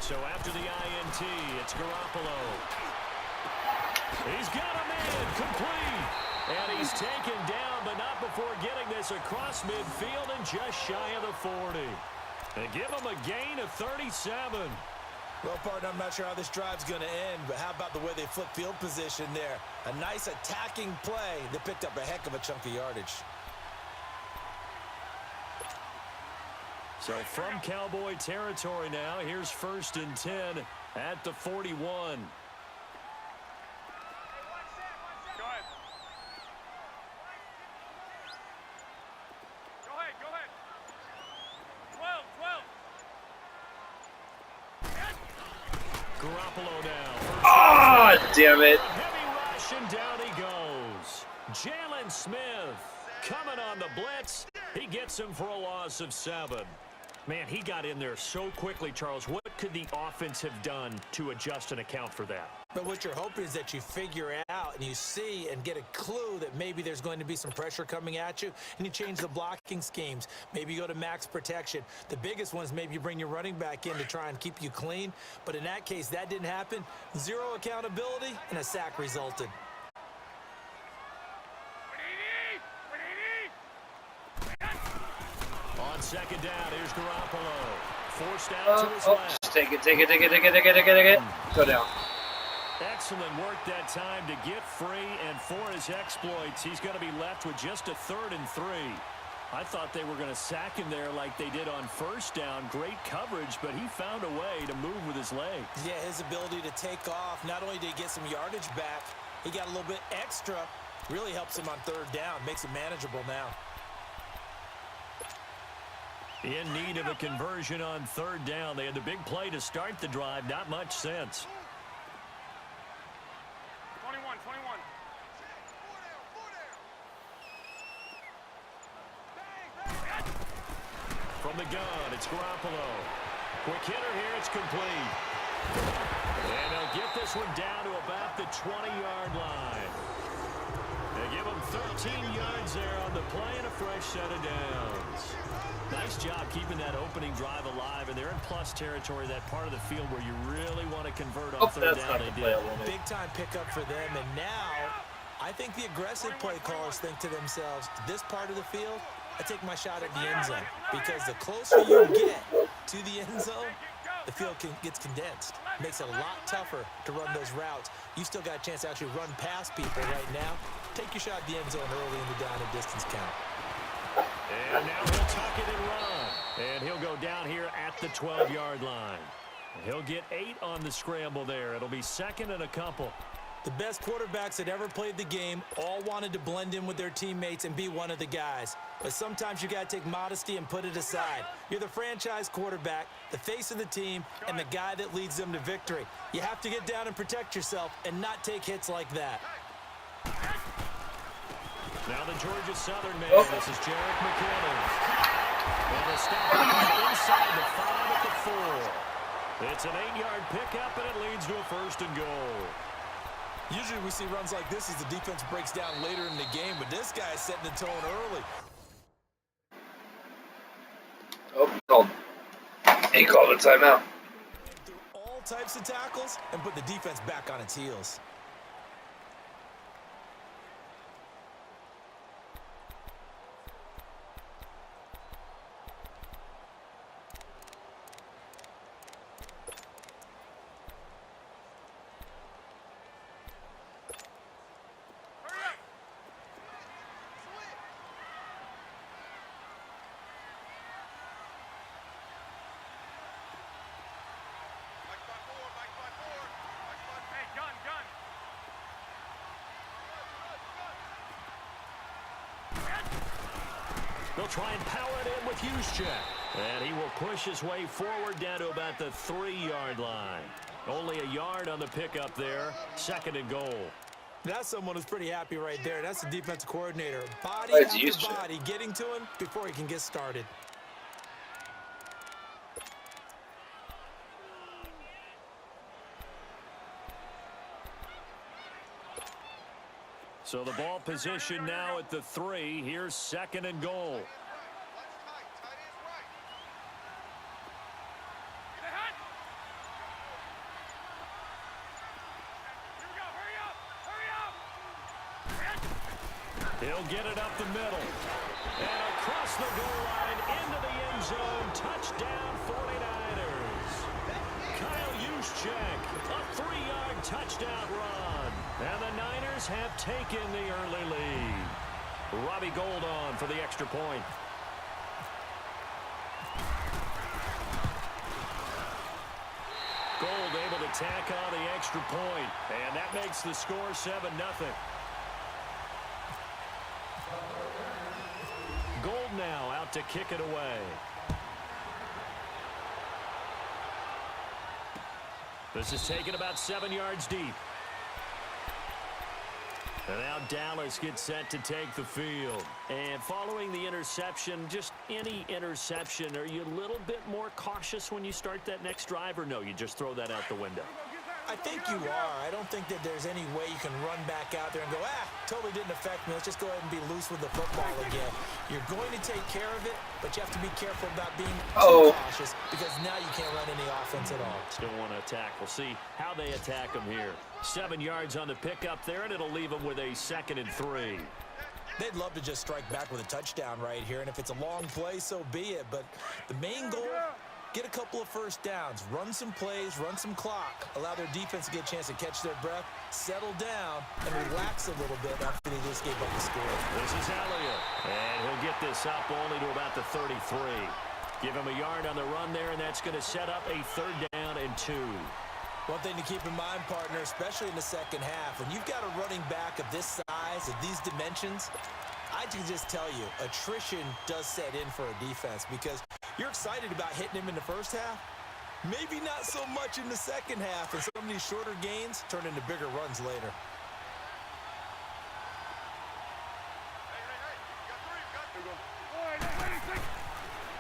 So after the INT, it's Garoppolo. He's got him in, complete. And he's taken down, but not before getting this across midfield and just shy of the 40. They give him a gain of 37. Well, partner, I'm not sure how this drive's going to end, but how about the way they flip field position there? A nice attacking play that picked up a heck of a chunk of yardage. So from Cowboy territory now, here's 1st and 10 at the 41. Garoppolo now. Ah, damn it. Heavy rush and down he goes. Jalen Smith coming on the blitz. He gets him for a loss of 7. Man, he got in there so quickly, Charles. What could the offense have done to adjust and account for that? But what you're hoping is that you figure out and you see and get a clue that maybe there's going to be some pressure coming at you, and you change the blocking schemes. Maybe you go to max protection. The biggest one is maybe you bring your running back in to try and keep you clean. But in that case, that didn't happen. 0 accountability, and a sack resulted. On 2nd down, here's Garoppolo. Forced out to his left. Just take it. Go down. Excellent work that time to get free, and for his exploits, he's going to be left with just a 3rd and 3. I thought they were going to sack him there like they did on 1st down. Great coverage, but he found a way to move with his legs. Yeah, his ability to take off, not only did he get some yardage back, he got a little bit extra. Really helps him on 3rd down, makes it manageable now. In need of a conversion on 3rd down. They had the big play to start the drive. Not much sense. 21. From the gun, it's Garoppolo. Quick hitter here, it's complete. And they'll get this one down to about the 20-yard line. They give him 13 yards there on the play and a fresh set of downs. Nice job keeping that opening drive alive, and they're in plus territory, that part of the field where you really want to convert on 3rd down. They did. Big-time pickup for them, and now I think the aggressive play callers think to themselves, this part of the field, I take my shot at the end zone, because the closer you get to the end zone, the field gets condensed. Makes it a lot tougher to run those routes. You still got a chance to actually run past people right now. Take your shot at the end zone early in the down and distance count. And now he'll tuck it and run. And he'll go down here at the 12-yard line. He'll get 8 on the scramble there. It'll be 2nd and a couple. The best quarterbacks that ever played the game all wanted to blend in with their teammates and be one of the guys. But sometimes you got to take modesty and put it aside. You're the franchise quarterback, the face of the team, and the guy that leads them to victory. You have to get down and protect yourself and not take hits like that. Now the Georgia Southern man, this is Jarek McClellan. And a stop inside the 5 at the 4. It's an 8-yard pickup, and it leads to a 1st and goal. Usually we see runs like this as the defense breaks down later in the game, but this guy is setting the tone early. Oh, he called a timeout. Through all types of tackles and put the defense back on its heels. They'll try and power it in with Juszczyk. And he will push his way forward down to about the 3-yard line. Only a yard on the pickup there. 2nd and goal. That's someone who's pretty happy right there. That's the defensive coordinator. Body Oh, after body getting to him before he can get started. So the ball position now at the 3. Here's 2nd and goal. He'll get it up the middle. And across the goal line into the end zone. Touchdown 49ers. Kyle Juszczyk, a 3-yard touchdown run. And the Niners have taken the early lead. Robbie Gould on for the extra point. Gould able to tack on the extra point. And that makes the score 7-0. Gould now out to kick it away. This is taken about 7 yards deep. And now Dallas gets set to take the field. And following the interception, just any interception, are you a little bit more cautious when you start that next drive, or no, you just throw that out the window? I think you are. I don't think that there's any way you can run back out there and go, totally didn't affect me. Let's just go ahead and be loose with the football again. You're going to take care of it, but you have to be careful about being too cautious because now you can't run any offense at all. Still want to attack. We'll see how they attack them here. 7 yards on the pickup there, and it'll leave them with a 2nd and 3. They'd love to just strike back with a touchdown right here, and if it's a long play, so be it. But the main goal, get a couple of first downs, run some plays, run some clock, allow their defense to get a chance to catch their breath, settle down, and relax a little bit after they just gave up the score. This is Elliott, and he'll get this up only to about the 33. Give him a yard on the run there, and that's going to set up a 3rd down and 2. One thing to keep in mind, partner, especially in the second half, when you've got a running back of this size, of these dimensions, I can just tell you, attrition does set in for a defense because you're excited about hitting him in the first half. Maybe not so much in the second half, and some of these shorter gains turn into bigger runs later.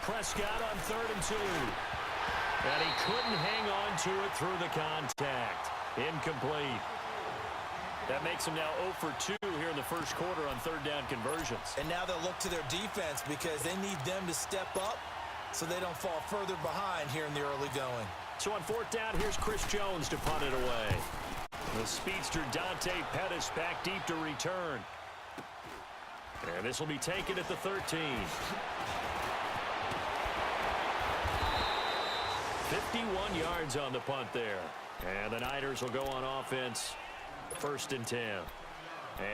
Prescott on 3rd and 2. And he couldn't hang on to it through the contact. Incomplete. That makes them now 0 for 2 here in the first quarter on 3rd down conversions. And now they'll look to their defense because they need them to step up so they don't fall further behind here in the early going. So on 4th down, here's Chris Jones to punt it away. The speedster Dante Pettis back deep to return. And this will be taken at the 13. 51 yards on the punt there. And the Niners will go on offense. 1st and 10.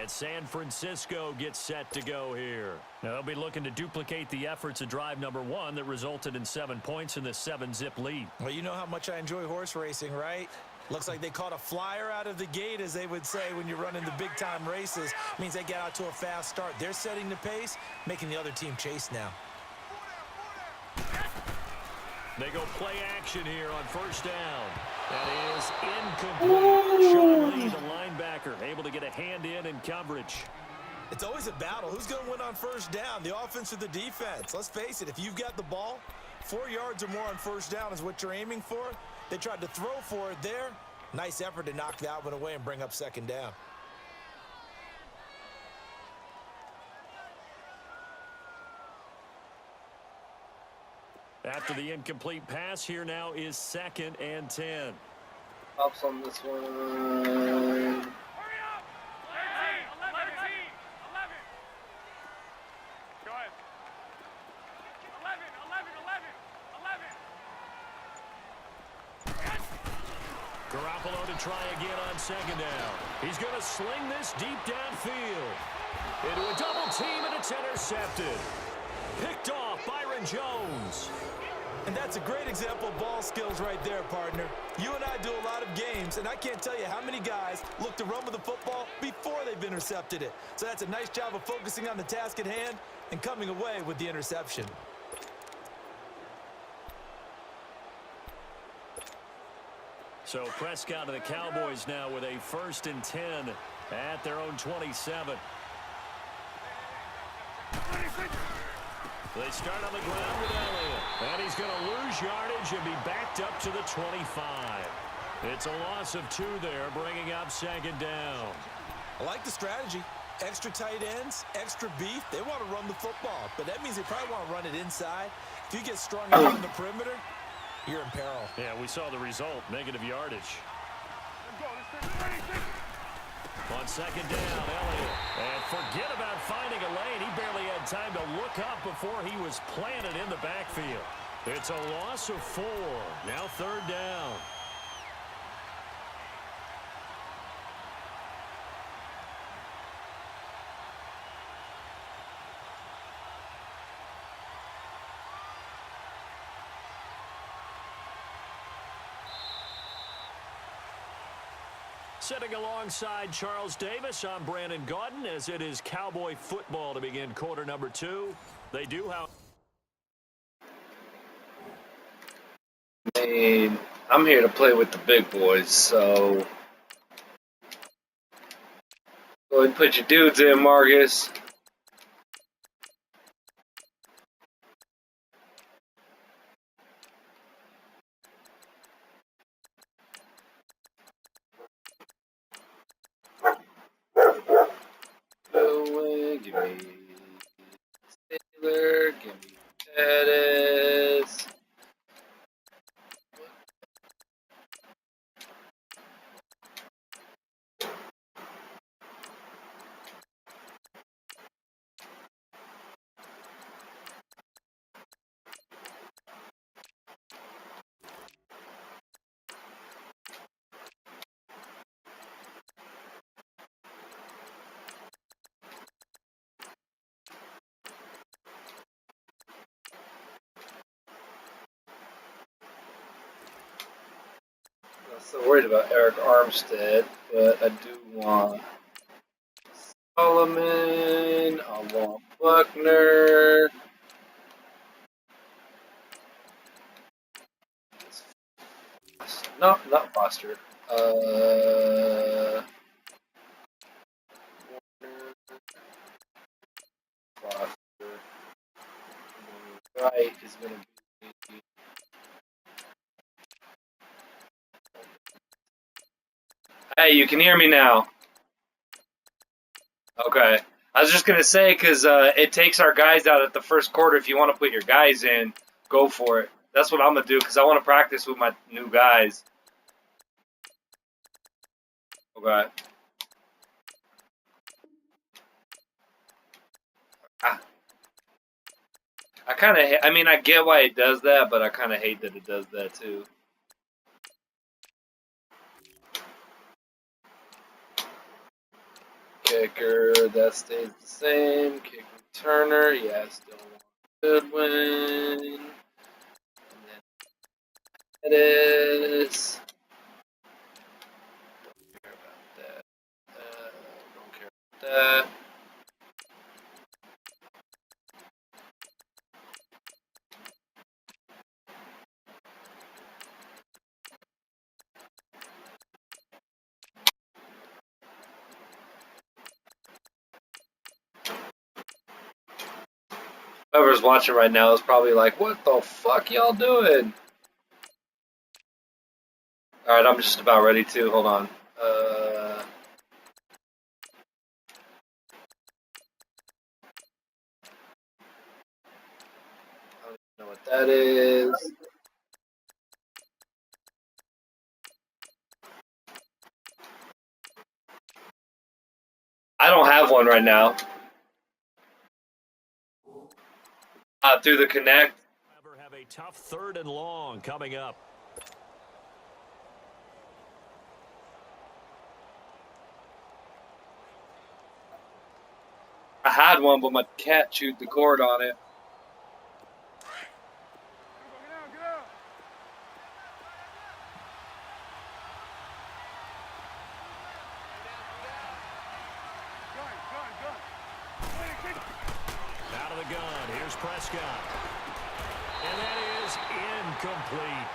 And San Francisco gets set to go here. Now they'll be looking to duplicate the efforts of drive number 1 that resulted in 7 points in this 7-zip lead. Well, you know how much I enjoy horse racing, right? Looks like they caught a flyer out of the gate, as they would say when you're running the big-time races. It means they get out to a fast start. They're setting the pace, making the other team chase now. They go play action here on 1st down. That is incomplete. Sean Lee, the linebacker, able to get a hand in coverage. It's always a battle. Who's going to win on 1st down, the offense or the defense? Let's face it, if you've got the ball, 4 yards or more on 1st down is what you're aiming for. They tried to throw for it there. Nice effort to knock that one away and bring up 2nd down. After the incomplete pass, here now is 2nd and 10. Pops on this one. Hurry up! 11, 11. Go ahead. 11. Garoppolo to try again on 2nd down. He's going to sling this deep downfield. Into a double team, and it's intercepted. Picked off Byron Jones. And that's a great example of ball skills right there, partner. You and I do a lot of games, and I can't tell you how many guys look to run with the football before they've intercepted it. So that's a nice job of focusing on the task at hand and coming away with the interception. So Prescott and the Cowboys now with a 1st and 10 at their own 27. They start on the ground with Elliott. And he's going to lose yardage and be backed up to the 25. It's a loss of 2 there, bringing up 2nd down. I like the strategy. Extra tight ends, extra beef. They want to run the football, but that means they probably want to run it inside. If you get strung out on the perimeter, you're in peril. Yeah, we saw the result, negative yardage. On second down, Elliott. And forget about finding a lane. He barely had time to look up before he was planted in the backfield. It's a loss of 4. Now third down. Sitting alongside Charles Davis, I'm Brandon Gaudin, as it is Cowboy football to begin quarter number 2. They do have... I mean, I'm here to play with the big boys, so go ahead and put your dudes in, Marcus. Go away, give me Taylor, give me Pettis. I'm not so worried about Eric Armstead, but I do want Solomon, I want Buckner. No, not Foster. Foster. Right is going to be. Hey, you can hear me now. Okay. I was just going to say, because it takes our guys out at the first quarter. If you want to put your guys in, go for it. That's what I'm going to do, because I want to practice with my new guys. Okay. I kind of, I mean, I get why it does that, but I kind of hate that it does that too. Kicker, that stays the same. Kick returner, yeah, still Goodwin. And then Pettis. Don't care about that. Don't care about that. Whoever's watching right now is probably like, what the fuck y'all doing? Alright, I'm just about ready to. Hold on. I don't even know what that is. I don't have one right now. Through the connect. Have a tough third and long coming up. I had one, but my cat chewed the cord on it. Out of the gun, here's Prescott. And that is incomplete.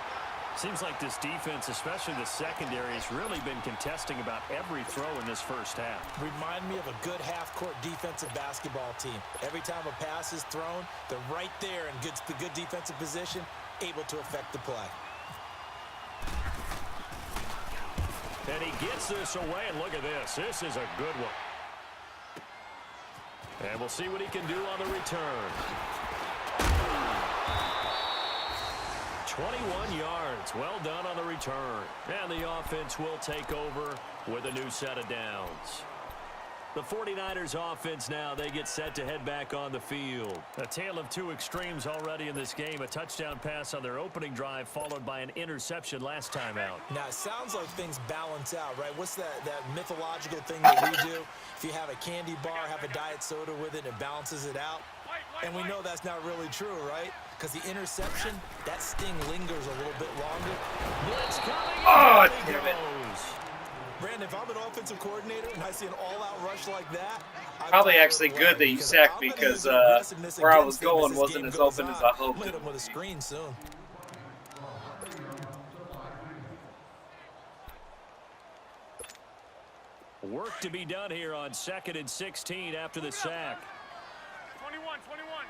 Seems like this defense, especially the secondary, has really been contesting about every throw in this first half. Remind me of a good half-court defensive basketball team. Every time a pass is thrown, they're right there in the good defensive position, able to affect the play. And he gets this away, and look at this. This is a good one. And we'll see what he can do on the return. 21 yards. Well done on the return. And the offense will take over with a new set of downs. The 49ers offense now, they get set to head back on the field. A tale of two extremes already in this game. A touchdown pass on their opening drive followed by an interception last time out. Now, it sounds like things balance out, right? What's that mythological thing that we do? If you have a candy bar, have a diet soda with it, it balances it out. And we know that's not really true, right? Because the interception, that sting lingers a little bit longer. Blitz coming. Oh, damn it. Brandon, if I'm an offensive coordinator and I see an all-out rush like that, Probably actually good that you sacked me because where I was going wasn't as open as I hoped. Hit him with a screen soon. Work to be done here on 2nd and 16 after the sack. 21. 21.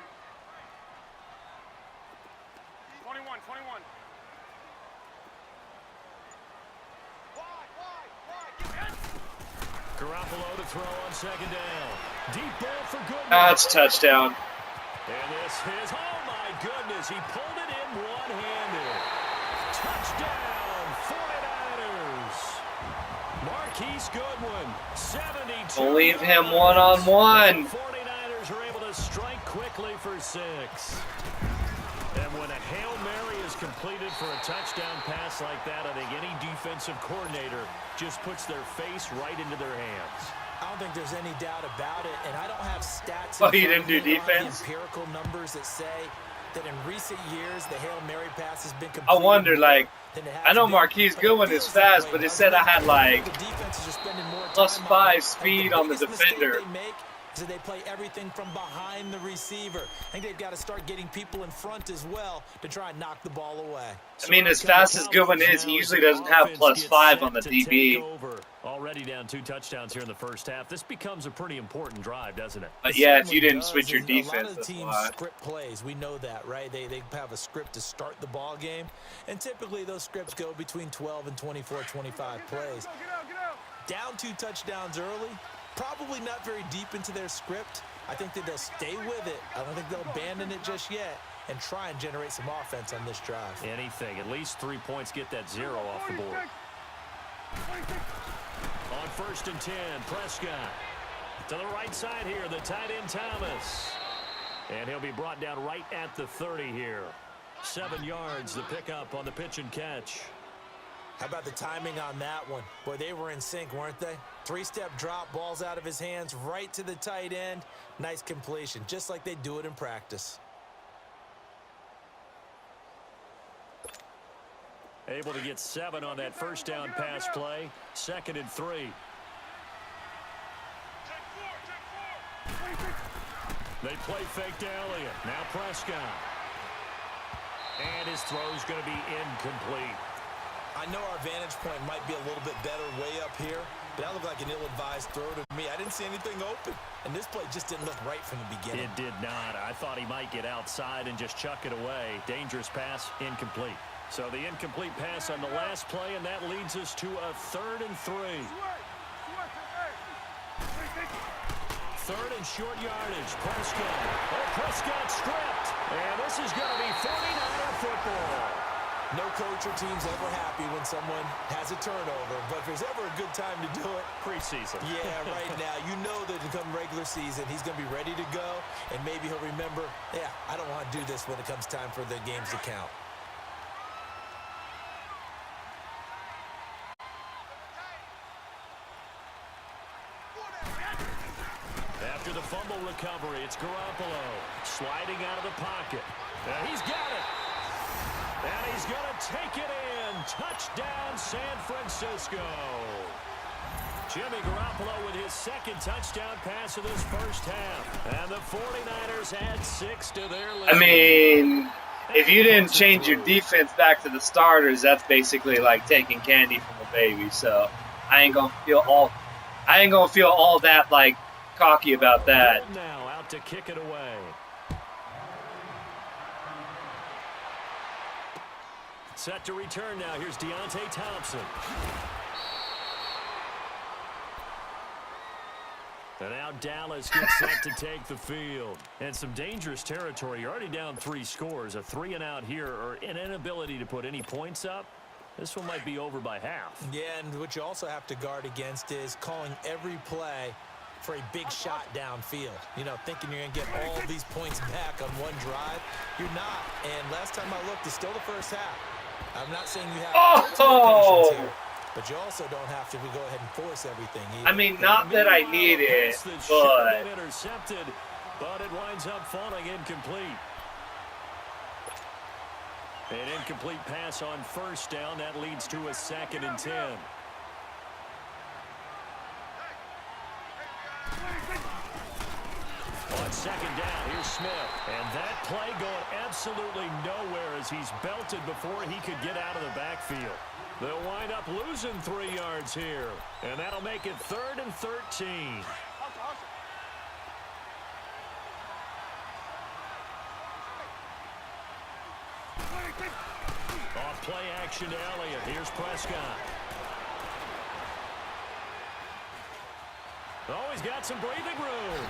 Garoppolo to throw on 2nd down. Deep ball for Goodman. That's touchdown. And this is, oh my goodness, he pulled it in one-handed. Touchdown, 49ers. Marquise Goodwin, 72. Don't leave him one-on-one. 49ers are able to strike quickly for 6. And when a Hail Mary is completed for a touchdown pass like that, I think any defensive coordinator just puts their face right into their hands. I don't think there's any doubt about it, and I don't have stats. Oh, you didn't do defense? Empirical numbers that say that in recent years the Hail Mary pass has been completed. I wonder, like, I know Marquise Goodwin is fast, but it said I had like +5 speed on the defender. So they play everything from behind the receiver. I think they've got to start getting people in front as well to try and knock the ball away. I mean, as fast as Goodwin is, he usually doesn't have +5 on the DB. Already down 2 touchdowns here in the first half. This becomes a pretty important drive, doesn't it? But yeah, if you didn't switch your defense, a lot of that's teams why. script plays. We know that, right? They have a script to start the ball game, and typically those scripts go between 12 and 24, 25 plays. Down 2 touchdowns early. Probably not very deep into their script. I think that they'll stay with it. I don't think they'll abandon it just yet and try and generate some offense on this drive. Anything. At least 3 points get that 0 off the board. On 1st and 10, Prescott. To the right side here, the tight end Thomas. And he'll be brought down right at the 30 here. 7 yards, the pickup on the pitch and catch. How about the timing on that one? Boy, they were in sync, weren't they? 3-step drop, balls out of his hands, right to the tight end. Nice completion, just like they do it in practice. Able to get 7 on that first down pass play. 2nd and 3. They play fake to Elliott. Now Prescott. And his throw's going to be incomplete. I know our vantage point might be a little bit better way up here, but that looked like an ill-advised throw to me. I didn't see anything open, and this play just didn't look right from the beginning. It did not. I thought he might get outside and just chuck it away. Dangerous pass, incomplete. So the incomplete pass on the last play, and that leads us to a 3rd and 3. 3rd and short yardage. Prescott. Oh, Prescott stripped. And this is going to be 49er football. No coach or team's ever happy when someone has a turnover, but if there's ever a good time to do it, preseason. Yeah, right now. You know that come regular season, he's going to be ready to go, and maybe he'll remember, yeah, I don't want to do this when it comes time for the games to count. After the fumble recovery, it's Garoppolo sliding out of the pocket. He's got it. And he's going to take it in. Touchdown, San Francisco. Jimmy Garoppolo with his 2nd touchdown pass of this first half. And the 49ers add 6 to their lead. I mean, if you didn't change your defense back to the starters, that's basically like taking candy from a baby. So I ain't gonna feel all that like cocky about that. Now out to kick it away. Set to return now. Here's Deontay Thompson. And now Dallas gets set to take the field. And some dangerous territory. You're already down 3 scores. A 3-and-out here or an inability to put any points up. This one might be over by half. Yeah, and what you also have to guard against is calling every play for a big shot downfield. You know, thinking you're going to get all these points back on one drive. You're not. And last time I looked, it's still the first half. I'm not saying you have patience here, but you also don't have to go ahead and force everything either. I mean, not that I need it, but Intercepted, but it winds up falling incomplete. An incomplete pass on first down. That leads to a 2nd and 10. On 2nd down, here's Smith. And that play going absolutely nowhere as he's belted before he could get out of the backfield. They'll wind up losing 3 yards here. And that'll make it 3rd and 13. Off play action to Elliott. Here's Prescott. Oh, he's got some breathing room.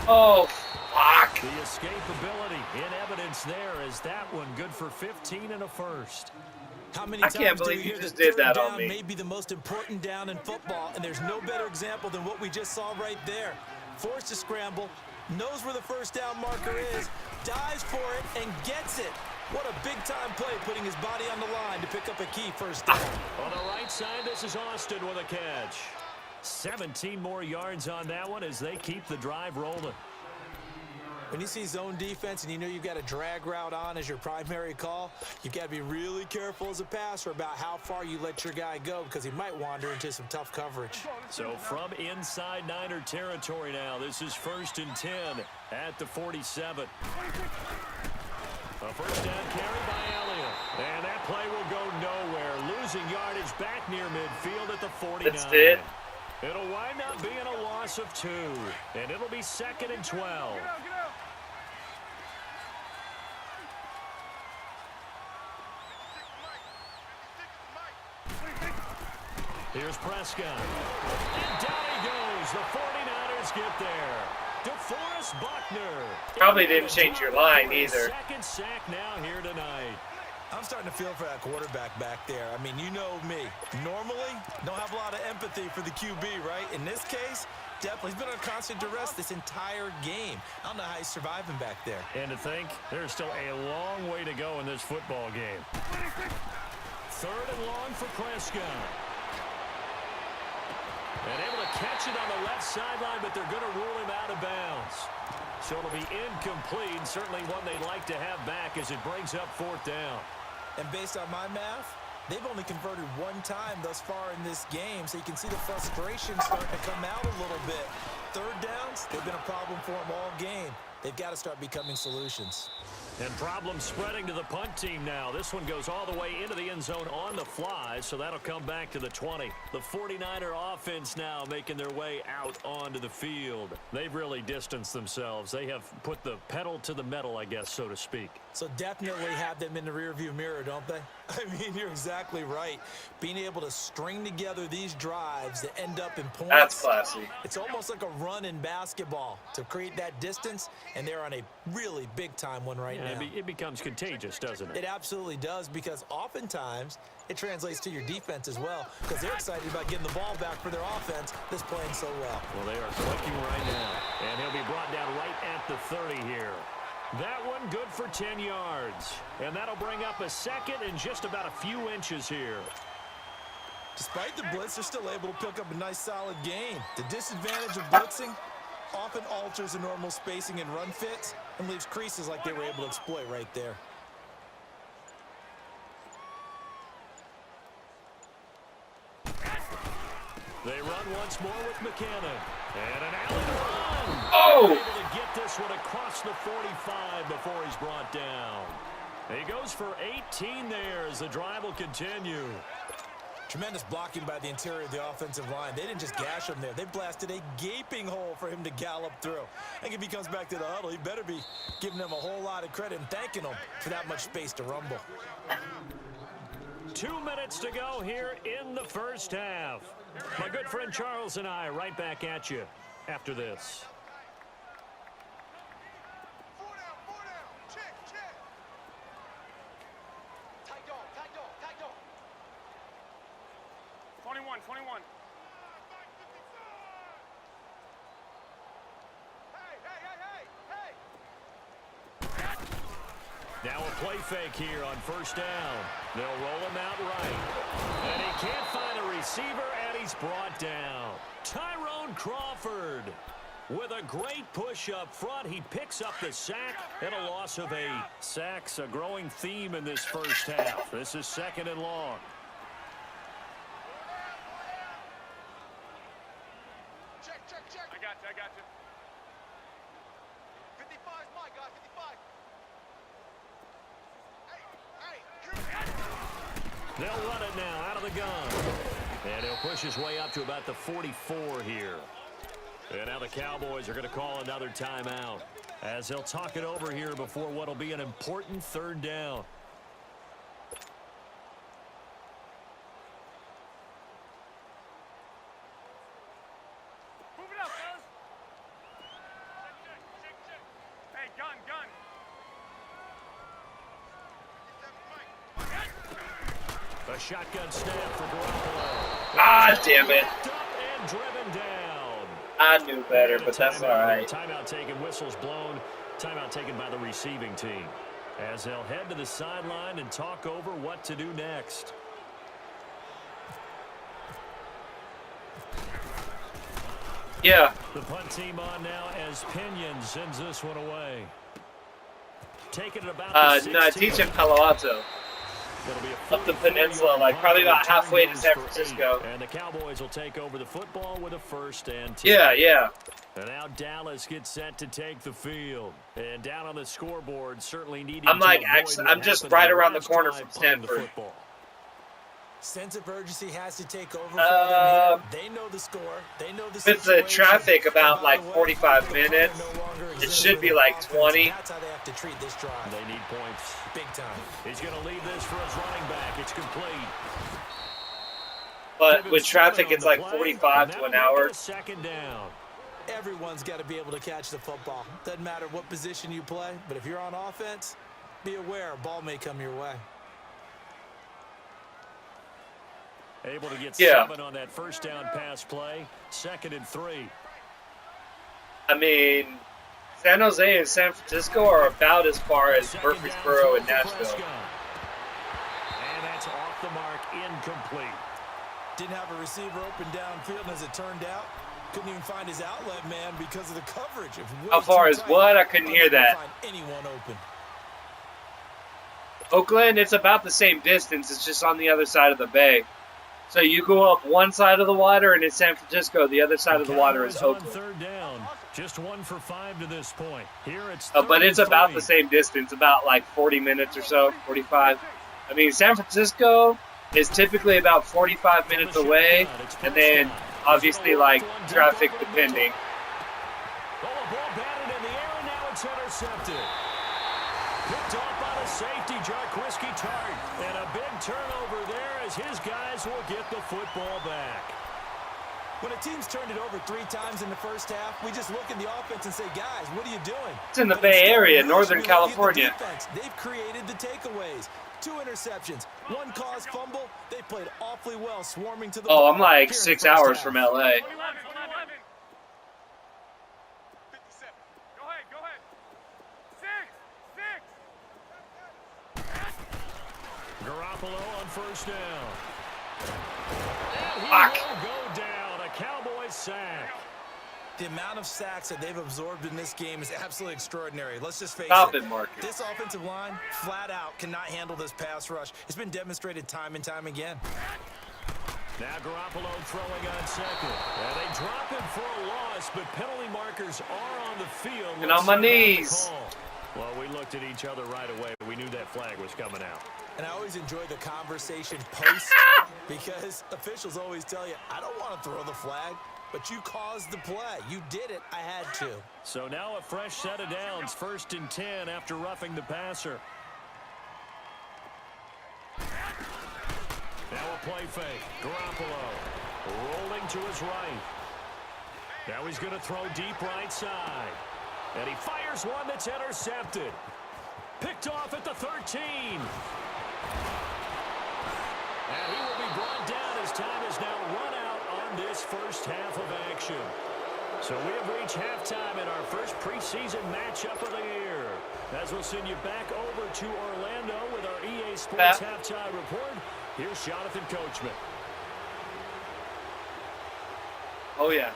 oh, fuck. The escapability in evidence there is that one good for 15 and a first. How many I times can't do we believe you hear just that did that third on down me. may be the most important down in football, and there's no better example than what we just saw right there. Forced to scramble, knows where the first down marker is, dives for it, and gets it. What a big-time play, putting his body on the line to pick up a key first down. On the right side, this is Austin with a catch. 17 more yards on that one as they keep the drive rolling. When you see zone defense and you know you've got a drag route on as your primary call, you've got to be really careful as a passer about how far you let your guy go because he might wander into some tough coverage. So from inside Niner territory now, this is 1st and 10 at the 47. A first down carry by Elliott. And that play will go nowhere. Losing yardage back near midfield at the 49. That's it. It'll wind up being a loss of 2. And it'll be 2nd and 12. Here's Prescott. And down he goes. The 49ers get there. DeForest Buckner. Probably didn't change your line either. 2nd sack now here tonight. I'm starting to feel for that quarterback back there. I mean, you know me. Normally, don't have a lot of empathy for the QB, right? In this case, definitely. He's been on constant duress this entire game. I don't know how he's surviving back there. And to think, there's still a long way to go in this football game. 3rd and long for Prescott. And able to catch it on the left sideline, but they're going to rule him out of bounds. So it'll be incomplete, and certainly one they'd like to have back as it brings up 4th down. And based on my math, they've only converted 1 time thus far in this game, so you can see the frustration starting to come out a little bit. 3rd downs, they've been a problem for them all game. They've got to start becoming solutions. And problems spreading to the punt team now. This one goes all the way into the end zone on the fly, so that'll come back to the 20. The 49er offense now making their way out onto the field. They've really distanced themselves. They have put the pedal to the metal, I guess, so to speak. So definitely have them in the rearview mirror, don't they? I mean, you're exactly right. Being able to string together these drives that end up in points. That's classy. It's almost like a run in basketball to create that distance, and they're on a really big-time one right now. It becomes contagious, doesn't it? It absolutely does, because oftentimes it translates to your defense as well, because they're excited about getting the ball back for their offense that's playing so well. Well, they are clicking right now, and he'll be brought down right at the 30 here. That one good for 10 yards, and that'll bring up a 2nd and just about a few inches here. Despite the blitz, they're still able to pick up a nice solid gain. The disadvantage of blitzing often alters the normal spacing and run fits and leaves creases like they were able to exploit right there. They run once more with McKinnon. And an Allen run. Oh! Able to get this one across the 45 before he's brought down. He goes for 18 there as the drive will continue. Tremendous blocking by the interior of the offensive line. They didn't just gash him there. They blasted a gaping hole for him to gallop through. I think if he comes back to the huddle, he better be giving them a whole lot of credit and thanking them for that much space to rumble. 2 minutes to go here in the first half. My good friend Charles and I right back at you after this. 21. Now a play fake here on first down. They'll roll him out right. And he can't find a receiver, and he's brought down. Tyrone Crawford with a great push up front. He picks up the sack and a loss of 8. Sacks, a growing theme in this first half. This is 2nd and long. Check. I got you. 55 is my guy, 55. They'll run it now out of the gun. And he'll push his way up to about the 44 here. And now the Cowboys are going to call another timeout as they'll talk it over here before what will be an important 3rd down. Move it up, fellas. Check. Hey, gun. A shotgun snap for Garoppolo. Ah, damn it. And driven down. I knew better, but that's all right. Timeout taken, whistles blown. Timeout taken by the receiving team as they'll head to the sideline and talk over what to do next. Yeah. The punt team on now as Pinion sends this one away. Taking it about the No, 16. teach him Palo Alto. Up the peninsula, like probably about halfway to San Francisco. And the Cowboys will take over the football with a 1st and 10. Yeah. And now Dallas gets set to take the field. And down on the scoreboard, certainly needing I'm to like, avoid I'm what just happened right the around the last corner drive from punting the Stanford. football. Sense of urgency has to take over for them here. They know the score. They know the With the traffic about like 45 minutes, it should be like 20. That's how they have to treat this drive. They need points. Big time. He's going to lead this for his running back. It's complete. But with traffic, it's like 45 to an hour. 2nd down. Everyone's got to be able to catch the football. Doesn't matter what position you play, but if you're on offense, be aware a ball may come your way. Able to get 7 on that 1st down pass play. 2nd and 3. I mean, San Jose and San Francisco are about as far as Murfreesboro and Nashville. And that's off the mark, incomplete. Didn't have a receiver open downfield, and as it turned out, couldn't even find his outlet man because of the coverage. How far is what? I couldn't hear that. Find anyone open. Oakland, it's about the same distance. It's just on the other side of the bay. So you go up one side of the water, and it's San Francisco. The other side of the water is Oakland. 3rd down. Just 1 for 5 to this point. Here it's but it's about the same distance, about like 40 minutes or so, 45. I mean, San Francisco is typically about 45 minutes away, and then obviously like traffic depending. Oh, a ball batted in the air, and now it's intercepted. Picked off by the safety, Jarquiski Tart. And a big turnover there as his guys will get the football back. When a team's turned it over 3 times in the first half, we just look at the offense and say, guys, what are you doing? It's in the Bay Area, Northern we California. They've created the takeaways. 2 interceptions, 1 caused fumble. They played awfully well, swarming to the ball. I'm like here in 6 the first hours half. from LA. 11. 57. Go ahead. 6. Garoppolo on 1st down. And he Fuck. will go down. A Cowboys sack. The amount of sacks that they've absorbed in this game is absolutely extraordinary. Let's just face Stop it. it, Marcus. This offensive line, flat out, cannot handle this pass rush. It's been demonstrated time and time again. Now Garoppolo throwing on 2nd. And they drop him for a loss, but penalty markers are on the field. And on my knees. Well, we looked at each other right away. We knew that flag was coming out. And I always enjoy the conversation post because officials always tell you, I don't want to throw the flag, but you caused the play. You did it. I had to. So now a fresh set of downs, 1st and 10 after roughing the passer. Now a play fake. Garoppolo rolling to his right. Now he's going to throw deep right side. And he fires one that's intercepted. Picked off at the 13. And he will be brought down as time is now run out on this first half of action. So we have reached halftime in our first preseason matchup of the year. As we'll send you back over to Orlando with our EA Sports halftime report, here's Jonathan Coachman. Oh, yeah.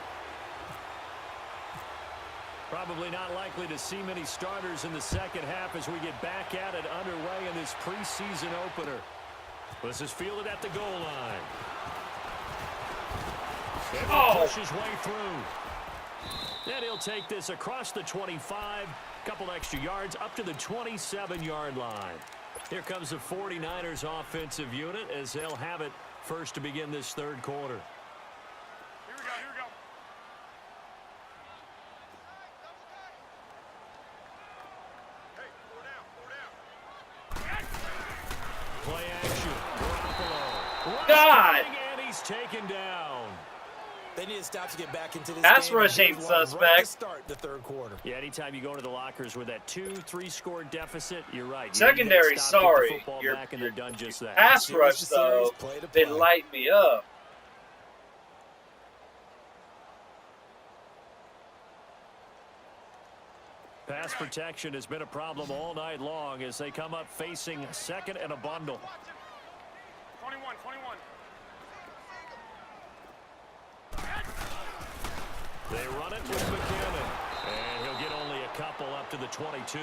Probably not likely to see many starters in the second half as we get back at it underway in this preseason opener. This is fielded at the goal line. And he pushes way through. And he'll take this across the 25, couple extra yards up to the 27-yard line. Here comes the 49ers offensive unit as they'll have it first to begin this third quarter. Here we go. Hey, 4 down. Play action. Garoppolo. God! And he's taken down. They need to stop to get back into this Pass game. rush ain't Right suspect. to start the third quarter. Yeah, anytime you go into the lockers with that 2-3 score deficit, you're right. You Secondary, need to stop, get the sorry. football Your back, and they're done just that. pass rush, though, they light me up. Pass protection has been a problem all night long as they come up facing second and a bundle. 21. They run it with McKinnon, and he'll get only a couple up to the 22.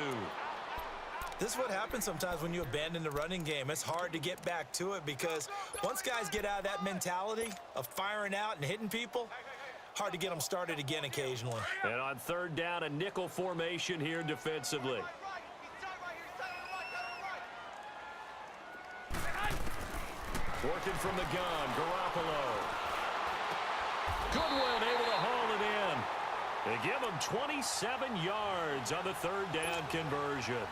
This is what happens sometimes when you abandon the running game. It's hard to get back to it because once guys get out of that mentality of firing out and hitting people, hard to get them started again occasionally. And on third down, a nickel formation here defensively. Working from the gun, Garoppolo. Goodwin able to haul it in. They give him 27 yards on the third down conversion. Here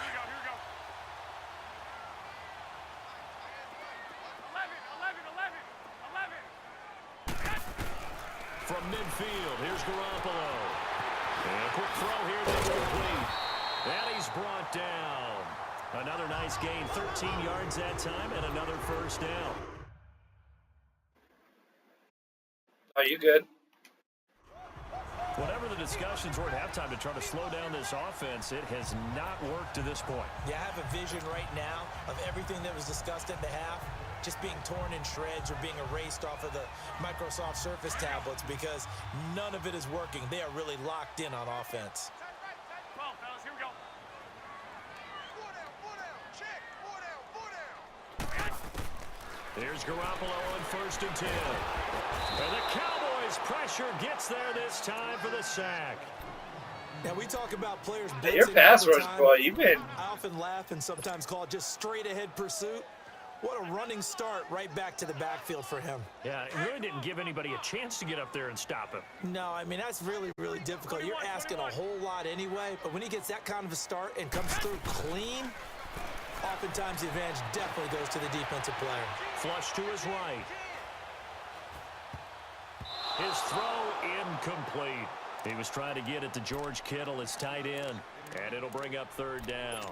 we go. 11. From midfield, here's Garoppolo. And a quick throw here that's complete. And he's brought down. Another nice gain, 13 yards that time, and another first down. Are you good? Whatever the discussions were at halftime to try to slow down this offense, it has not worked to this point. Yeah, I have a vision right now of everything that was discussed at the half just being torn in shreds or being erased off of the Microsoft Surface tablets because none of it is working. They are really locked in on offense. 12, fellas. Here we go. Here's Garoppolo on 1st and 10. And the Cowboys' pressure gets there this time for the sack. Now, we talk about players Hey, your blitzing pass all the rush, time. boy, you've been... I often laugh and sometimes call it just straight-ahead pursuit. What a running start right back to the backfield for him. Yeah, it really didn't give anybody a chance to get up there and stop him. No, I mean, that's really, really difficult. You're asking a whole lot anyway, but when he gets that kind of a start and comes through clean, oftentimes the advantage definitely goes to the defensive player. Flush to his right. His throw incomplete. He was trying to get it to George Kittle, his tight end, and it'll bring up third down.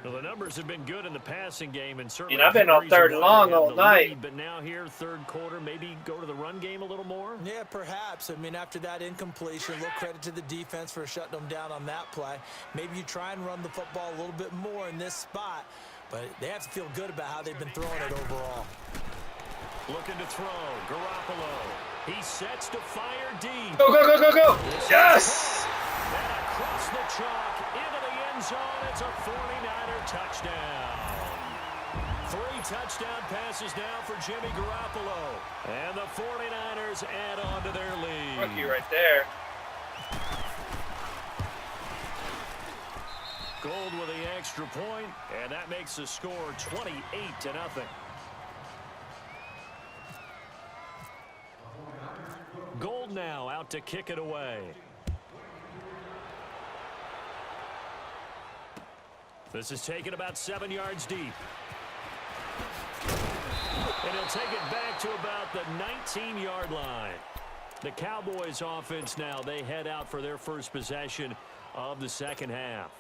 Well, the numbers have been good in the passing game, and certainly I've been on third and long all night. Lead, but now here, third quarter, maybe go to the run game a little more? Yeah, perhaps. I mean, after that incompletion, a little credit to the defense for shutting them down on that play. Maybe you try and run the football a little bit more in this spot, but they have to feel good about how they've been throwing it overall. Looking to throw, Garoppolo. He sets to fire deep. Go, go, go, go, go! Yes! And across the chalk, into the end zone, it's a 49er touchdown. 3 touchdown passes now for Jimmy Garoppolo. And the 49ers add on to their lead. Rookie right there. Gold with the extra point, and that makes the score 28-0. Gold now out to kick it away. This is taken about 7 yards deep. And he'll take it back to about the 19-yard line. The Cowboys offense now, they head out for their first possession of the second half.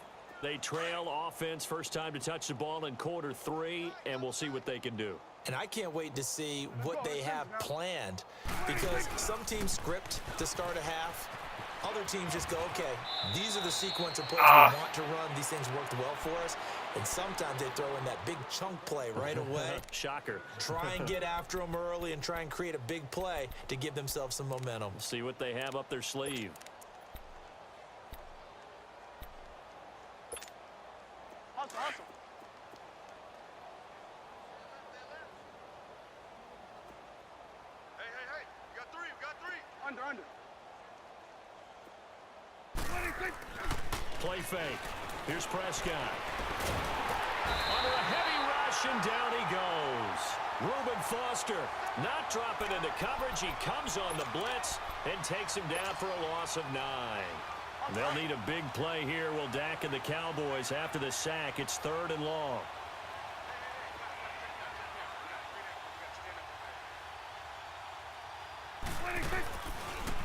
They trail offense first time to touch the ball in quarter 3, and we'll see what they can do. And I can't wait to see what they have planned, because some teams script to start a half. Other teams just go, okay, these are the sequence of plays we want to run. These things worked well for us. And sometimes they throw in that big chunk play right away. Shocker. Try and get after them early and try and create a big play to give themselves some momentum. See what they have up their sleeve. Hustle, hustle. Hey, you got three. Under. Play fake. Here's Prescott. Under a heavy rush, and down he goes. Reuben Foster not dropping into coverage. He comes on the blitz and takes him down for a loss of 9. They'll need a big play here. Will Dak and the Cowboys after the sack. It's 3rd and long.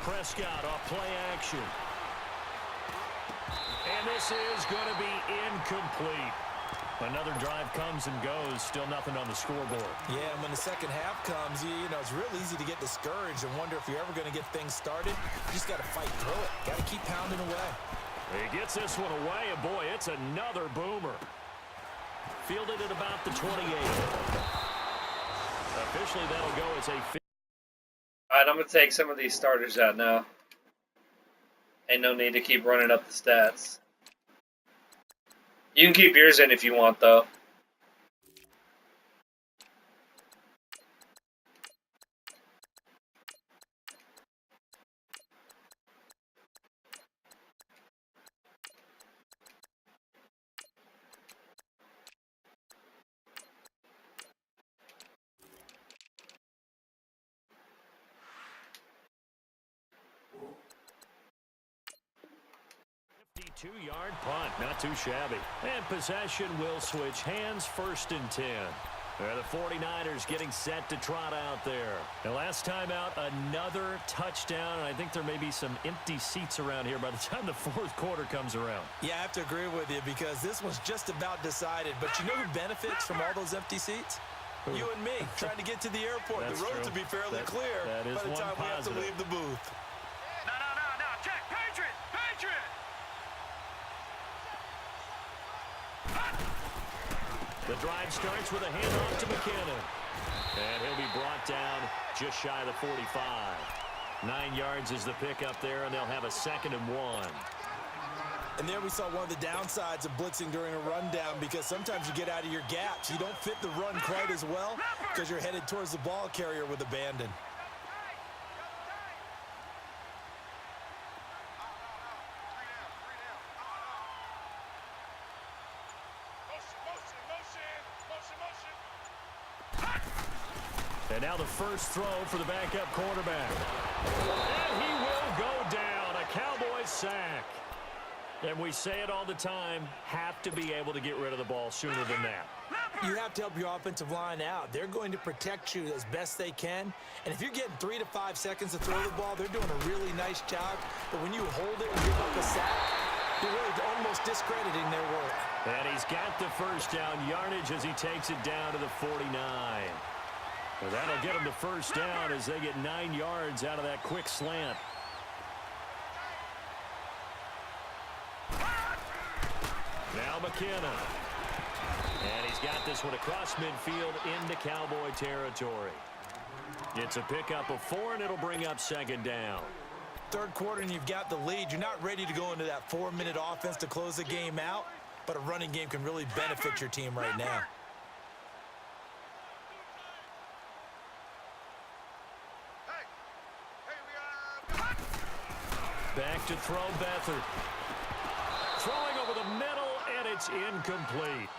Prescott off play action. And this is going to be incomplete. Another drive comes and goes. Still nothing on the scoreboard. Yeah, and when the second half comes, you know, it's real easy to get discouraged and wonder if you're ever going to get things started. You just got to fight through it. Got to keep pounding away. He gets this one away, and boy, it's another boomer. Fielded at about the 28. Officially, that'll go as a... All right, I'm going to take some of these starters out now. Ain't no need to keep running up the stats. You can keep yours in if you want, though. Two-yard punt, not too shabby. And possession will switch hands, 1st and 10. The 49ers getting set to trot out there. The last time out, another touchdown. And I think there may be some empty seats around here by the time the 4th quarter comes around. Yeah, I have to agree with you because this one's just about decided. But you know who benefits from all those empty seats? Who? You and me, trying to get to the airport. That's the roads true. will be fairly clear that is by the one time we have to positive. leave the booth. No. Check. Patriot. The drive starts with a handoff to McKinnon. And he'll be brought down just shy of the 45. 9 yards is the pickup there, and they'll have a 2nd and 1. And there we saw one of the downsides of blitzing during a rundown because sometimes you get out of your gaps. You don't fit the run quite as well because you're headed towards the ball carrier with abandon. And now the first throw for the backup quarterback. And he will go down. A Cowboys sack. And we say it all the time, have to be able to get rid of the ball sooner than that. You have to help your offensive line out. They're going to protect you as best they can. And if you're getting 3 to 5 seconds to throw the ball, they're doing a really nice job. But when you hold it and give up a sack, you're really almost discrediting their work. And he's got the first down yardage as he takes it down to the 49. Well, that'll get him the first down as they get 9 yards out of that quick slant. Now McKinnon. And he's got this one across midfield into Cowboy territory. It's a pickup of 4, and it'll bring up 2nd down. 3rd quarter and you've got the lead. You're not ready to go into that 4-minute offense to close the game out, but a running game can really benefit your team right now. Back to throw Beathard. Throwing over the middle, and it's incomplete.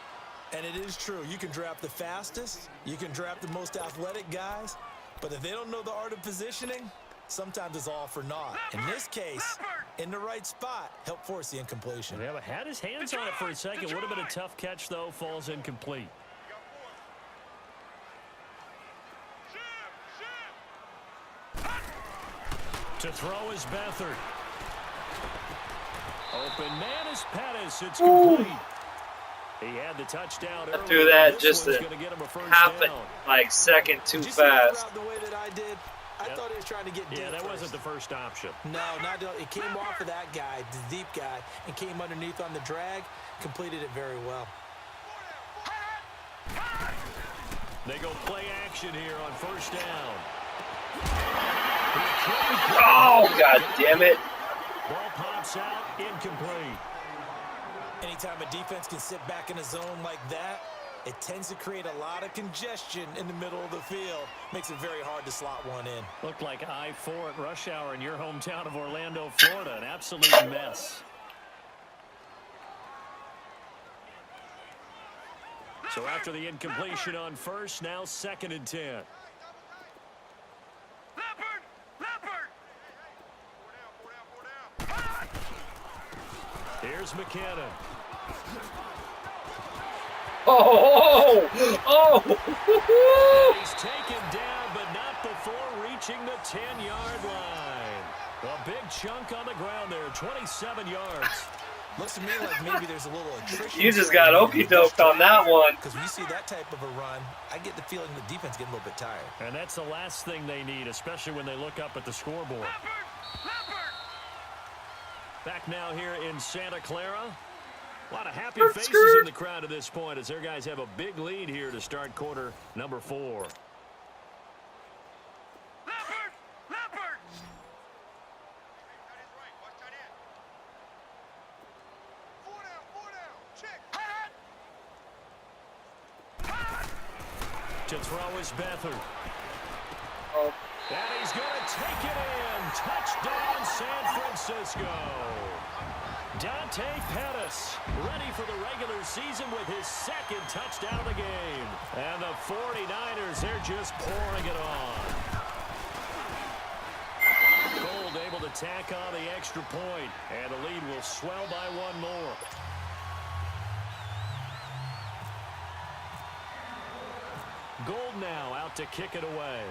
And it is true. You can draft the fastest. You can draft the most athletic guys. But if they don't know the art of positioning, sometimes it's all for naught. In this case, in the right spot, help force the incompletion. Yeah, but had his hands on it for a second. Would have been a tough catch, though. Falls incomplete. To throw is Beathard. Open man is Pettis. It's complete. He had the touchdown I earlier. threw that This just one's a gonna get him a first half down. second too Did you see that fast. route the way that I did? I thought he was trying to get deep. Yeah, that first. wasn't the first option. No, it came off of that guy, the deep guy, and came underneath on the drag, completed it very well. They go play action here on first down. Oh, God damn it. Ball pops out, incomplete. Anytime a defense can sit back in a zone like that, it tends to create a lot of congestion in the middle of the field. Makes it very hard to slot one in. Looked like I-4 at rush hour in your hometown of Orlando, Florida. An absolute mess. So after the incompletion on first, now 2nd and 10. Leopard! Here's McKinnon. Oh! He's taken down, but not before reaching the 10-yard line. A big chunk on the ground there, 27 yards. Looks to me like maybe there's a little attrition. You just got okey-doked on that one. Because when you see that type of a run, I get the feeling the defense getting a little bit tired. And that's the last thing they need, especially when they look up at the scoreboard. Back now here in Santa Clara. A lot of happy faces in the crowd at this point as their guys have a big lead here to start quarter number 4. Leopard! That is right. Watch that in. 4 down. Check. To throw is Beathard. Oh. And he's going to take it in. Touchdown, San Francisco. Dante Pettis ready for the regular season with his 2nd touchdown of the game. And the 49ers, they're just pouring it on. Gold able to tack on the extra point, and the lead will swell by 1 more. Gold now out to kick it away.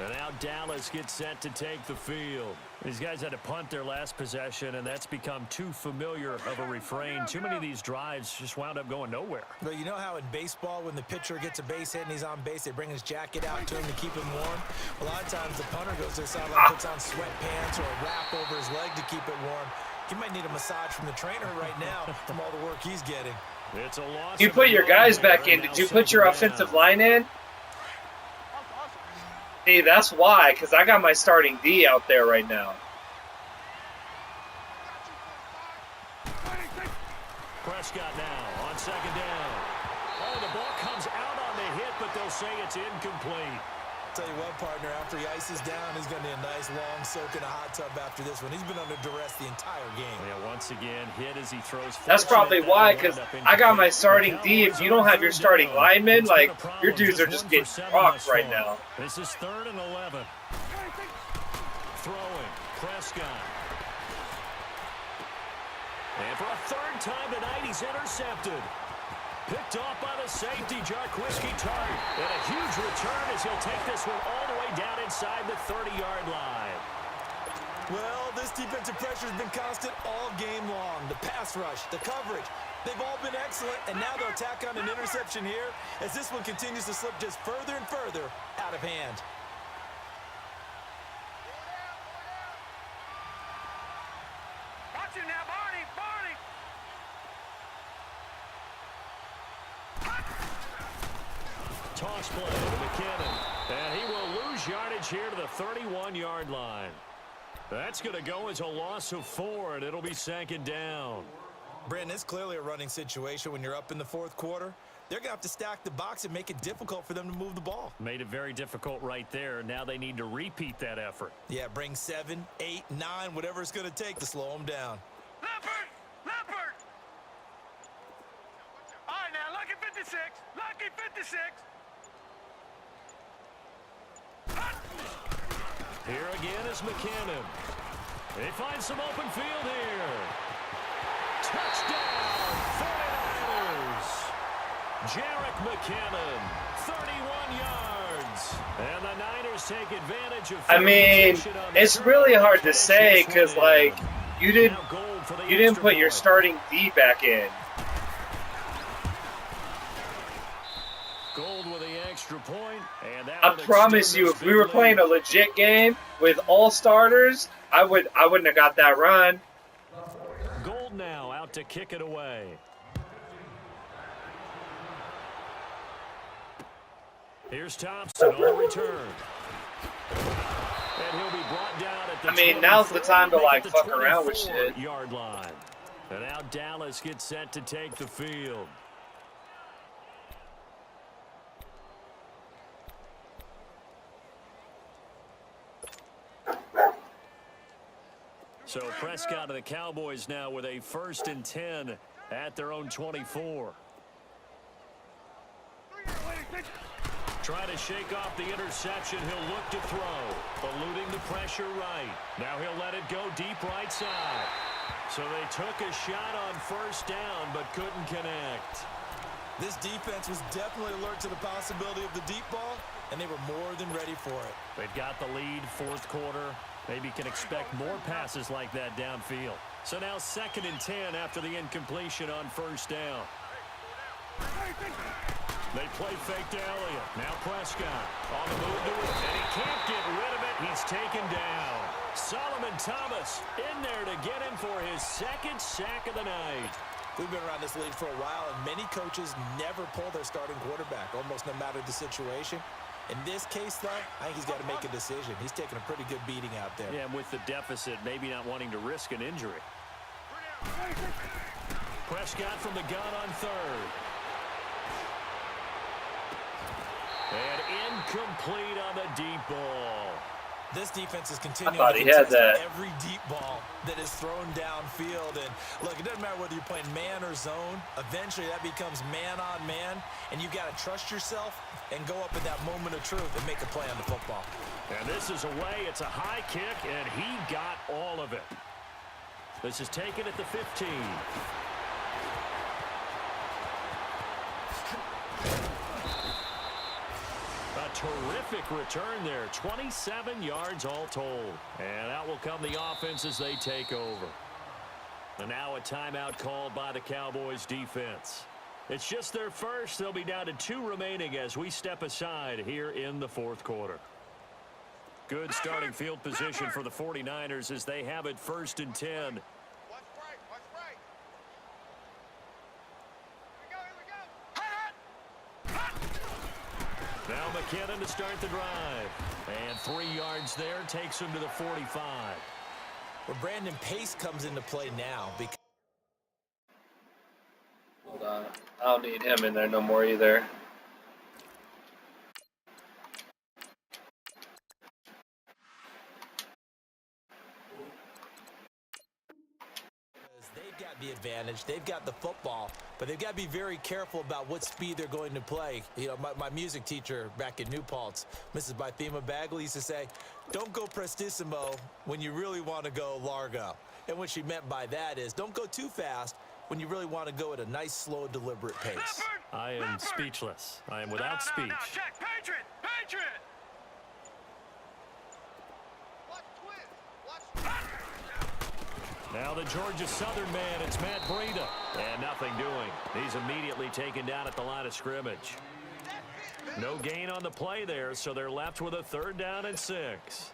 And now Dallas gets set to take the field. These guys had to punt their last possession, and that's become too familiar of a refrain. Too many of these drives just wound up going nowhere. Well, you know how in baseball, when the pitcher gets a base hit and he's on base, they bring his jacket out to him to keep him warm? A lot of times the punter goes to the sideline, puts on sweatpants or a wrap over his leg to keep it warm. He might need a massage from the trainer right now from all the work he's getting. It's a loss. You put your guys back in. Did you put your offensive line in? See, that's why, because I got my starting D out there right now. Prescott now on 2nd down. Oh, the ball comes out on the hit, but they'll say it's incomplete. Tell you what, partner, after he ices down, he's going to need a nice long soak in a hot tub after this one. He's been under duress the entire game. Yeah, once again, hit as he throws. That's probably why, because I got my starting D. If you don't have your starting linemen, like, your dudes are just getting rocked right now. This is 3rd and 11. Throwing, Prescott. And for a 3rd time tonight, he's intercepted. Picked off by the safety, Jarquiski Tart. And a huge return as he'll take this one all the way down inside the 30-yard line. Well, this defensive pressure has been constant all game long. The pass rush, the coverage, they've all been excellent, and now they'll tack on an interception here as this one continues to slip just further and further out of hand. Watch him now, Barney! Toss play to McKinnon. And he will lose yardage here to the 31-yard line. That's going to go as a loss of 4, and it'll be 2nd down. Brandon, it's clearly a running situation when you're up in the 4th quarter. They're going to have to stack the box and make it difficult for them to move the ball. Made it very difficult right there. Now they need to repeat that effort. Yeah, bring 7, 8, 9, whatever it's going to take to slow them down. Leopard! All right, now, lucky 56. Lucky 56. Here again is McKinnon. They find some open field here. Touchdown, 49ers. Jarek McKinnon, 31 yards. And the Niners take advantage of I mean, it's really hard to say because, like, you didn't put your starting D back in. Gold with the extra point, and that I would promise extend you, this if we were big playing a lead. legit game with all starters, I wouldn't have got that run. Gold now out to kick it away. Here's Thompson on the return. And he'll be brought down at the I mean, now's the time to, like, the fuck around with shit. 24-yard line. And now Dallas gets set to take the field. So Prescott and the Cowboys now with a 1st and 10 at their own 24. Trying to shake off the interception. He'll look to throw. Eluding the pressure right. Now he'll let it go deep right side. So they took a shot on 1st down but couldn't connect. This defense was definitely alert to the possibility of the deep ball, and they were more than ready for it. They've got the lead, 4th quarter. Maybe can expect more passes like that downfield. So now 2nd and 10 after the incompletion on 1st down. They play fake to Elliott. Now Prescott on the move to it, and he can't get rid of it. He's taken down. Solomon Thomas in there to get him for his 2nd sack of the night. We've been around this league for a while, and many coaches never pull their starting quarterback, almost no matter the situation. In this case, though, I think he's got to make a decision. He's taking a pretty good beating out there. Yeah, with the deficit, maybe not wanting to risk an injury. Prescott from the gun on 3rd. And incomplete on the deep ball. This defense is continuing I thought to he had contest that. every deep ball that is thrown downfield. And look, it doesn't matter whether you're playing man or zone. Eventually, that becomes man on man, and you got to trust yourself and go up in that moment of truth and make a play on the football. And this is away. It's a high kick, and he got all of it. This is taken at the 15. A terrific return there. 27 yards all told. And out will come the offense as they take over. And now a timeout called by the Cowboys defense. It's just their first. They'll be down to 2 remaining as we step aside here in the 4th quarter. Good starting field position for the 49ers as they have it 1st and 10. Watch right, watch right. Here we go, here we go. Now McKinnon to start the drive. And 3 yards there takes him to the 45. Where Brandon Pace comes into play now because Hold on. I don't need him in there no more either. they've got the advantage. They've got the football, but they've got to be very careful about what speed they're going to play. You know, my music teacher back in New Paltz, Mrs. Bythema Bagley, used to say, don't go prestissimo when you really want to go largo. And what she meant by that is don't go too fast when you really want to go at a nice, slow, deliberate pace. I am speechless. I am without speech. No, check. Patriot! Patriot! Watch twist. Watch Now the Georgia Southern man, it's Matt Breida. And nothing doing. He's immediately taken down at the line of scrimmage. No gain on the play there, so they're left with a 3rd down and 6.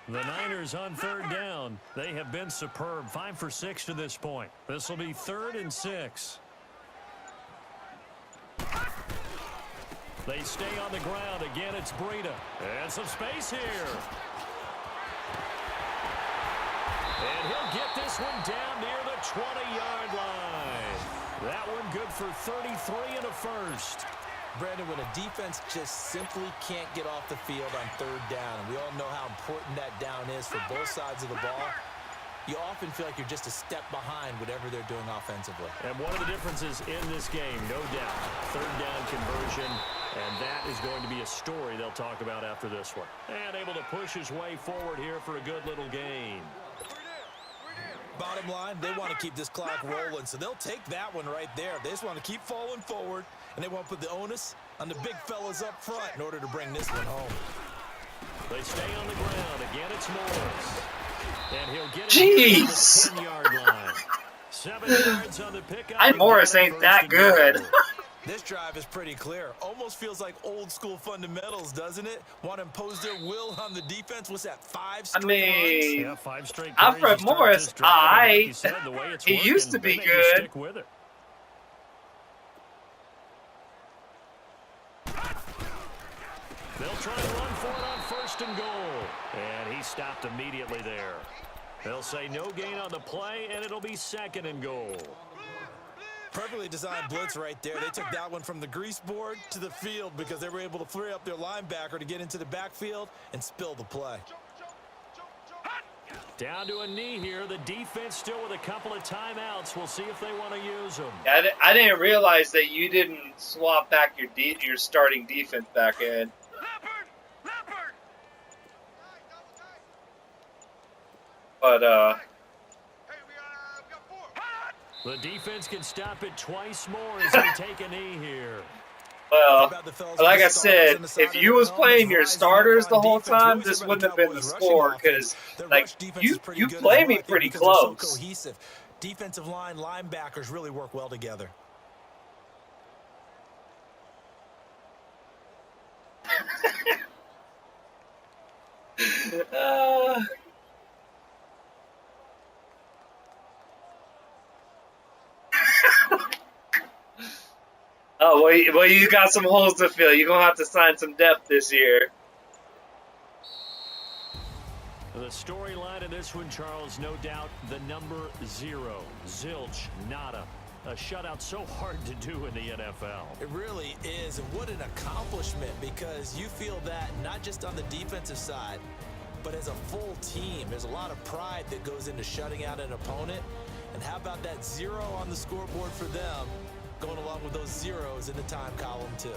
The Niners on 3rd down. They have been superb. 5 for 6 to this point. This will be 3rd and 6. They stay on the ground. Again, it's Breida. And some space here. And he'll get this one down near the 20-yard line. That one good for 33 and a 1st. Brandon, when a defense just simply can't get off the field on 3rd down, and we all know how important that down is for both sides of the ball, you often feel like you're just a step behind whatever they're doing offensively. And one of the differences in this game, no doubt, 3rd down conversion, and that is going to be a story they'll talk about after this one. And able to push his way forward here for a good little gain. Bottom line, they want to keep this clock rolling, so they'll take that one right there. They just want to keep falling forward, and they want to put the onus on the big fellas up front in order to bring this one home. They stay on the ground. Again, it's Morris. And he'll get it Jeez. to the 10-yard line. 7 yards on the pickup. Morris ain't that good. This drive is pretty clear. Almost feels like old school fundamentals, doesn't it? Want to impose their will on the defense. What's that, 5 straight runs? Yeah, 5 straight Alfred carries to start Morris, this drive. And like you said, the way it's he used to working, be they may good. stick with it. They'll try and run for it on 1st and goal. And he stopped immediately there. They'll say no gain on the play, and it'll be 2nd and goal. Perfectly designed blitz right there. They took that one from the grease board to the field because they were able to free up their linebacker to get into the backfield and spill the play. Down to a knee here. The defense still with a couple of timeouts. We'll see if they want to use them. I didn't realize that you didn't swap back your starting defense back in. Leopard! But Hey, we got 4. The defense can stop it twice more as they take a knee here. well, like I said, if you was playing your starters the whole time, this wouldn't have been the score because, like, you play me pretty close. Cohesive. Defensive line, linebackers really work well together. Oh, well, you got some holes to fill. You're going to have to sign some depth this year. The storyline in this one, Charles, no doubt the number 0. Zilch, nada. A shutout so hard to do in the NFL. It really is, and what an accomplishment, because you feel that not just on the defensive side, but as a full team. There's a lot of pride that goes into shutting out an opponent. And how about that 0 on the scoreboard for them, going along with those zeros in the time column too.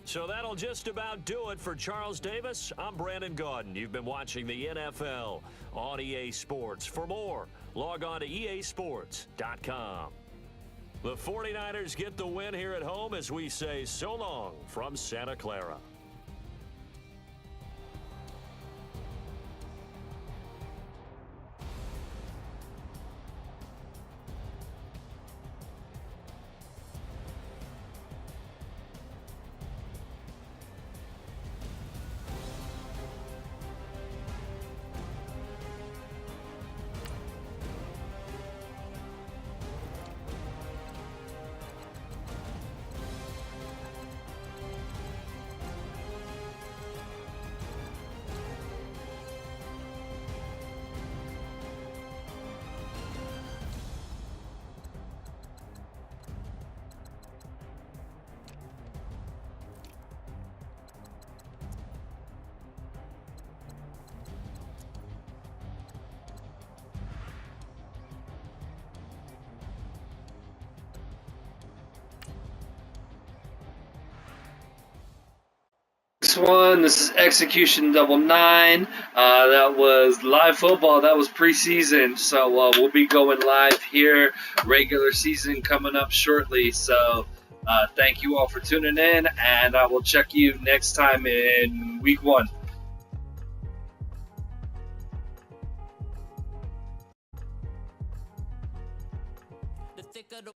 So that'll just about do it for Charles Davis. I'm Brandon Gaudin. You've been watching the NFL on EA Sports. For more, log on to easports.com. The 49ers get the win here at home as we say so long from Santa Clara. X1, this is Execution 99. That was live football. That was preseason. So we'll be going live here. Regular season coming up shortly. So thank you all for tuning in, and I will check you next time in week 1.